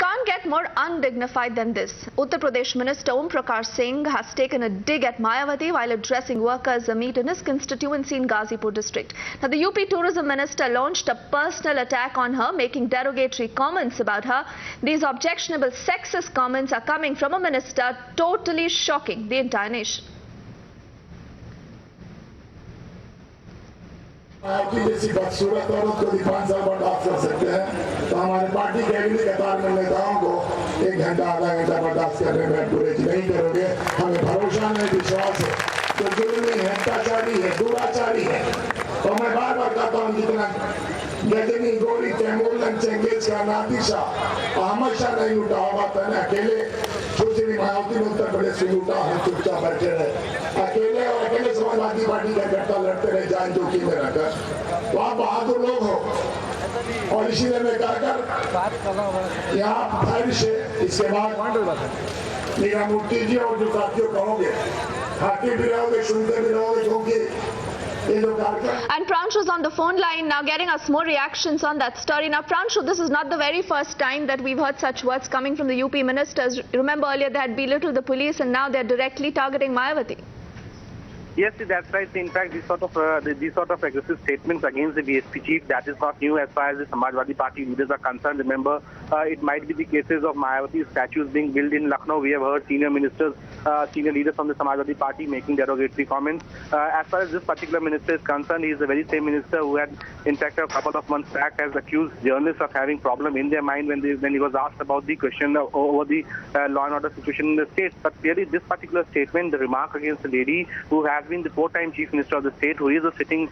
can't get more undignified than this. Uttar Pradesh Minister Om Prakash Singh has taken a dig at Mayawati while addressing workers amid in his constituency in Ghazipur district. Now, the UP Tourism Minister launched a personal attack on her, making derogatory comments about her. These objectionable sexist comments are coming from a minister, totally shocking the entire nation. आपकी जैसी बदसूरत औरत को 5 साल बर्दाश्त कर सकते हैं तो हमारे पार्टी के अगली कतार में नेताओं को 1 घंटा आधा घंटा बर्दाश्त करने में गुरेज नहीं करोगे। हमें भरोसा नहीं, विश्वास है। तो जुल्मी है, अत्याचारी है, दुराचारी है। तो मैं बार बार कहता हूँ जितना गजनी, गोली, तैमूर, चंगेज का नादिशा अहमद शाह नहीं लूटा होगा तो अकेले सुश्री मायावती ने उत्तर प्रदेश में लूटा, हम चुपचाप बैठे रहे। अकेले और अकेले समाजवादी पार्टी का गट्टा लड़ते रहे जान जोखिम में रखकर। तो आप बहादुर लोग हो और इसीलिए मैं कहकर यहाँ फाइल से इसके बाद मीरा मूर्ति जी और जो साथियों कहोगे खाते भी रहोगे, सुनते भी रहोगे, क्योंकि And Pranshu's on the phone line now, getting us more reactions on that story. Now, Pranshu, this is not the very first time that we've heard such words coming from the UP ministers. Remember earlier they had belittled the police and now they're directly targeting Mayawati. Yes, that's right. In fact, these sort of aggressive statements against the BSP chief, that is not new as far as the Samajwadi Party leaders are concerned. Remember, it might be the cases of Mayawati statues being built in Lucknow. We have heard senior ministers, senior leaders from the Samajwadi Party making derogatory comments. As far as this particular minister is concerned, he is the very same minister who had, in fact, a couple of months back has accused journalists of having problem in their mind when he was asked about the question over the law and order situation in the state. But clearly, this particular statement, the remark against the lady who has been the 4-time chief minister of the state, who is a sitting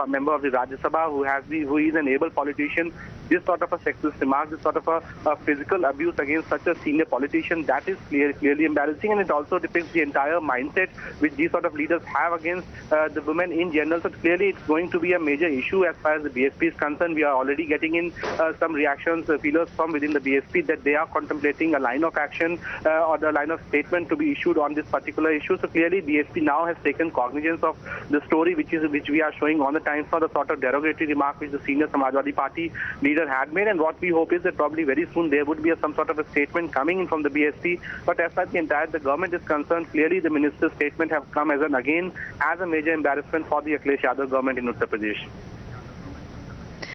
member of the Rajya Sabha, who is an able politician, this sort of a sexist remark, this sort of a physical abuse against such a senior politician, that is clearly embarrassing, and it also depicts the entire mindset which these sort of leaders have against the women in general. So clearly it's going to be a major issue as far as the BSP is concerned. We are already getting in some reactions, feelers from within the BSP that they are contemplating a line of action or the line of statement to be issued on this particular issue. So clearly BSP now has taken cognizance of the story which we are showing on the Times for the sort of derogatory remark which the senior Samajwadi Party leader had made, and what we hope is that probably very soon there would be some sort of a statement coming in from the BSP. But as far as the government is concerned, clearly the minister's statement have come as a major embarrassment for the Akhilesh Yadav government in Uttar Pradesh.